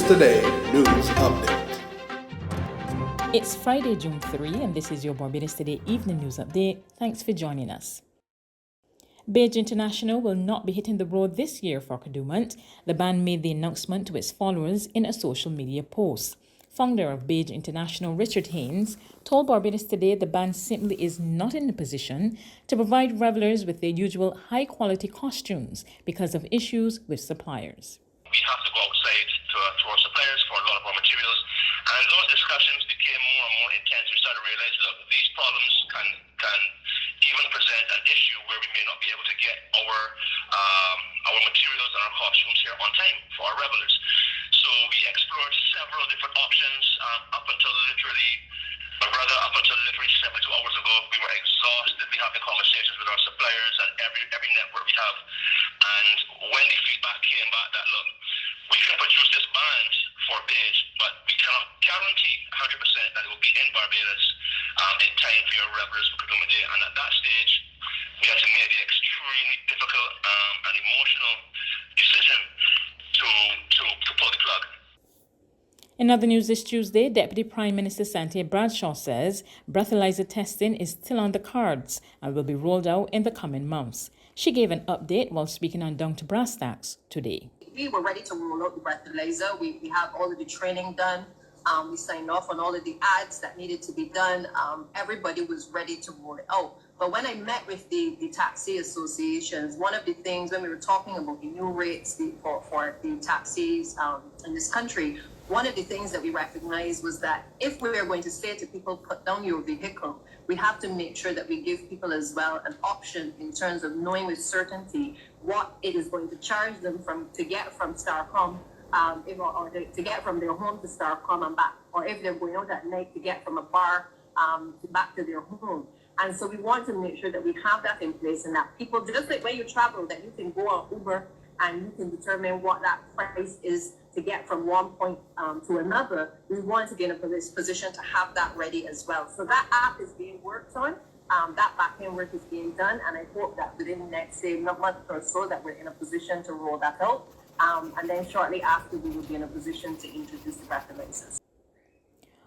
Today News Update. It's Friday, June 3, and this is your Barbados Today Evening News Update. Thanks for joining us. Beij International will not be hitting the road this year for Kadooment. The band made the announcement to its followers in a social media post. Founder of Beij International, Richard Haynes, told Barbados Today the band simply is not in a position to provide revelers with their usual high-quality costumes because of issues with suppliers. We have to go outside to our suppliers for a lot of our materials, and those discussions became more and more intense. We started to realize, look, these problems can even present an issue where we may not be able to get our materials and our costumes here on time for our revelers. So we explored several different options up until literally 72 hours ago. We were exhaustively having conversations with our suppliers and every network we have. And when the feedback came back that, look, we can produce this band for Beij, but we cannot guarantee 100% that it will be in Barbados in time for your revelers for Kadooment Day. And at that stage, we had to make the extremely difficult and emotional decision to pull the plug. In other news this Tuesday, Deputy Prime Minister Santia Bradshaw says breathalyzer testing is still on the cards and will be rolled out in the coming months. She gave an update while speaking on Down to Brass Tacks today. We were ready to roll out the breathalyzer. We have all of the training done. We signed off on all of the ads that needed to be done. Everybody was ready to roll it out. But when I met with the taxi associations, one of the things when we were talking about the new rates for the taxis in this country, one of the things that we recognized was that if we are going to say to people, put down your vehicle, we have to make sure that we give people as well an option in terms of knowing with certainty what it is going to charge them to get from Starcom, or to get from their home to Starcom and back, or if they're going out at night to get from a bar back to their home. And so we want to make sure that we have that in place and that people, just like when you travel, that you can go on Uber and you can determine what that price is to get from one point to another. We want to be in a position to have that ready as well. So that app is being worked on. That back-end work is being done, and I hope that within the next, say, month or so, that we're in a position to roll that out. And then shortly after, we will be in a position to introduce the breathalyzers.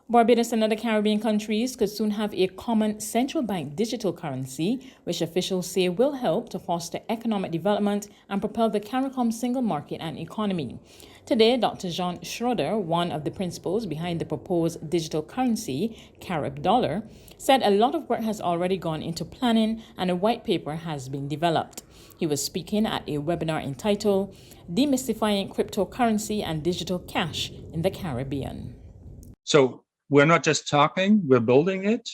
Barbados and other Caribbean countries could soon have a common central bank digital currency, which officials say will help to foster economic development and propel the CARICOM single market and economy. Today, Dr. Jean Schroeder, one of the principals behind the proposed digital currency, Carib Dollar, said a lot of work has already gone into planning and a white paper has been developed. He was speaking at a webinar entitled Demystifying Cryptocurrency and Digital Cash in the Caribbean. So we're not just talking, we're building it.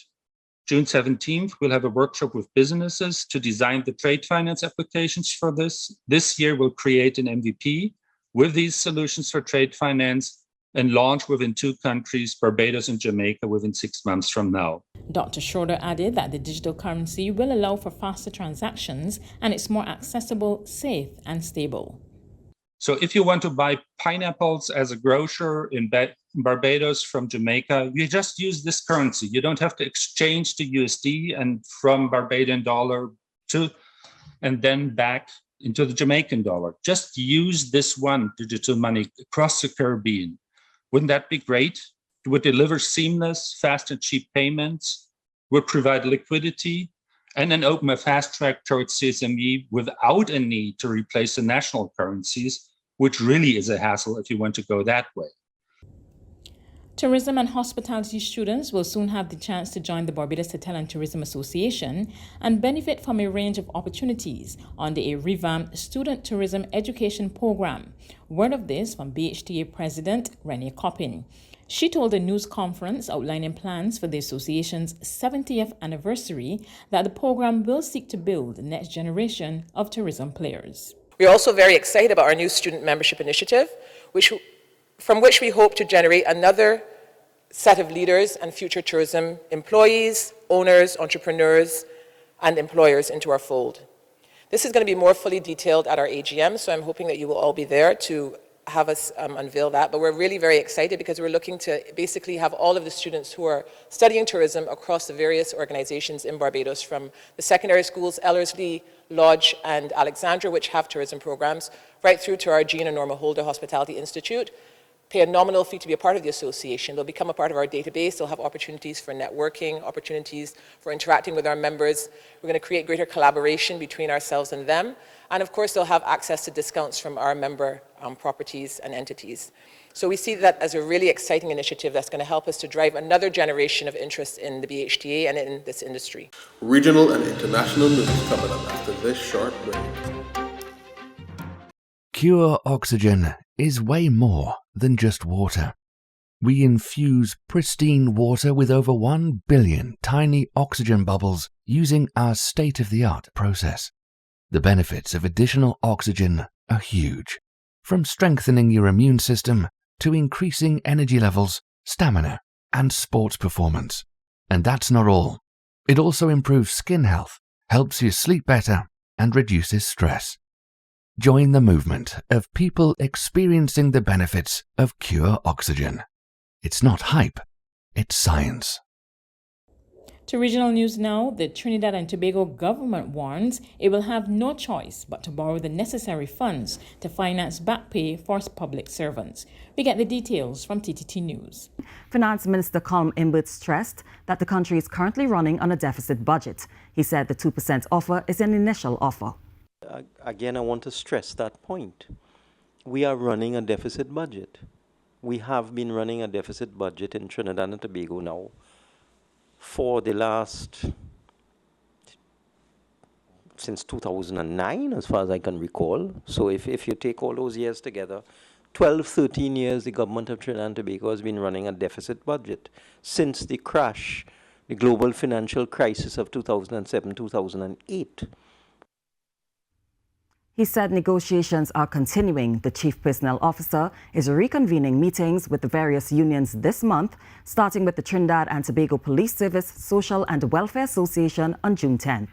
June 17th, we'll have a workshop with businesses to design the trade finance applications for this. This year, we'll create an MVP with these solutions for trade finance and launch within 2 countries, Barbados and Jamaica, within 6 months from now. Dr. Schroeder added that the digital currency will allow for faster transactions and it's more accessible, safe, and stable. So if you want to buy pineapples as a grocer in Barbados from Jamaica, you just use this currency. You don't have to exchange to USD and from Barbadian dollar and then back into the Jamaican dollar. Just use this one digital money across the Caribbean. Wouldn't that be great? It would deliver seamless, fast and cheap payments, would provide liquidity, and then open a fast track towards CSME without a need to replace the national currencies, which really is a hassle if you want to go that way. Tourism and hospitality students will soon have the chance to join the Barbados Hotel and Tourism Association and benefit from a range of opportunities under a revamped student tourism education program. Word of this from BHTA President Renee Coppin. She told a news conference outlining plans for the association's 70th anniversary that the program will seek to build the next generation of tourism players. We're also very excited about our new student membership initiative, from which we hope to generate another set of leaders and future tourism employees, owners, entrepreneurs, and employers into our fold. This is going to be more fully detailed at our AGM, so I'm hoping that you will all be there to have us unveil that. But we're really very excited because we're looking to basically have all of the students who are studying tourism across the various organizations in Barbados, from the secondary schools, Ellerslie, Lodge, and Alexandra, which have tourism programs, right through to our Jean and Norma Holder Hospitality Institute, pay a nominal fee to be a part of the association. They'll become a part of our database. They'll have opportunities for networking, opportunities for interacting with our members. We're going to create greater collaboration between ourselves and them. And of course, they'll have access to discounts from our member properties and entities. So we see that as a really exciting initiative that's going to help us to drive another generation of interest in the BHTA and in this industry. Regional and international news coming up after this short break. Cure Oxygen is way more than just water. We infuse pristine water with over 1 billion tiny oxygen bubbles using our state-of-the-art process. The benefits of additional oxygen are huge, from strengthening your immune system to increasing energy levels, stamina, and sports performance. And that's not all. It also improves skin health, helps you sleep better, and reduces stress. Join the movement of people experiencing the benefits of Cure Oxygen. It's not hype, it's science. To regional news now, the Trinidad and Tobago government warns it will have no choice but to borrow the necessary funds to finance back pay for public servants. We get the details from TTT News. Finance Minister Colm Imbert stressed that the country is currently running on a deficit budget. He said the 2% offer is an initial offer. Again, I want to stress that point. We are running a deficit budget. We have been running a deficit budget in Trinidad and Tobago now for the last, since 2009, as far as I can recall. So if you take all those years together, 12, 13 years, the government of Trinidad and Tobago has been running a deficit budget since the crash, the global financial crisis of 2007, 2008. He said negotiations are continuing. The chief personnel officer is reconvening meetings with the various unions this month, starting with the Trinidad and Tobago Police Service Social and Welfare Association on June 10th.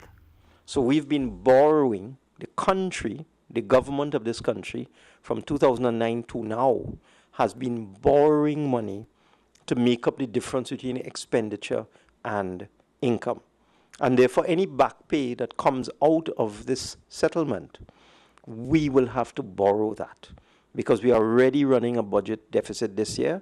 So we've been borrowing, the country, the government of this country, from 2009 to now, has been borrowing money to make up the difference between expenditure and income. And therefore, any back pay that comes out of this settlement, we will have to borrow that because we are already running a budget deficit this year.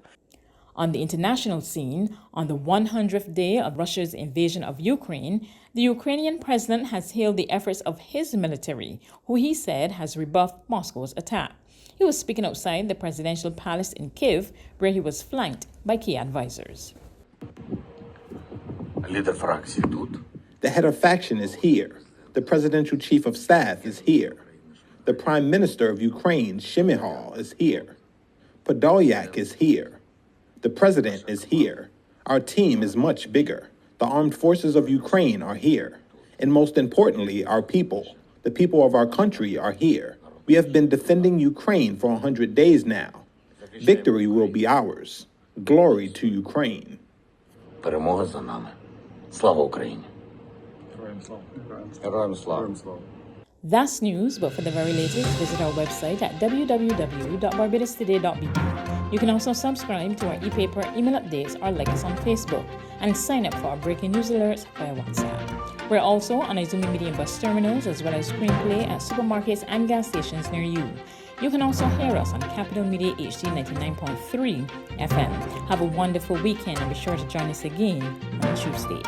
On the international scene, on the 100th day of Russia's invasion of Ukraine, the Ukrainian president has hailed the efforts of his military, who he said has rebuffed Moscow's attack. He was speaking outside the presidential palace in Kyiv, where he was flanked by key advisors. The head of faction is here. The presidential chief of staff is here. The Prime Minister of Ukraine, Shmyhal, is here. Podolyak is here. The President is here. Our team is much bigger. The armed forces of Ukraine are here. And most importantly, our people, the people of our country, are here. We have been defending Ukraine for 100 days now. Victory will be ours. Glory to Ukraine. Перемога за нами. Слава Україні. Героям слава. That's news, but for the very latest, visit our website at www.barbadostoday.bb. You can also subscribe to our e-paper email updates or like us on Facebook and sign up for our breaking news alerts via WhatsApp. We're also on Izumi Media bus terminals as well as screenplay at supermarkets and gas stations near you. You can also hear us on Capital Media HD 99.3 FM. Have a wonderful weekend and be sure to join us again on Tuesday.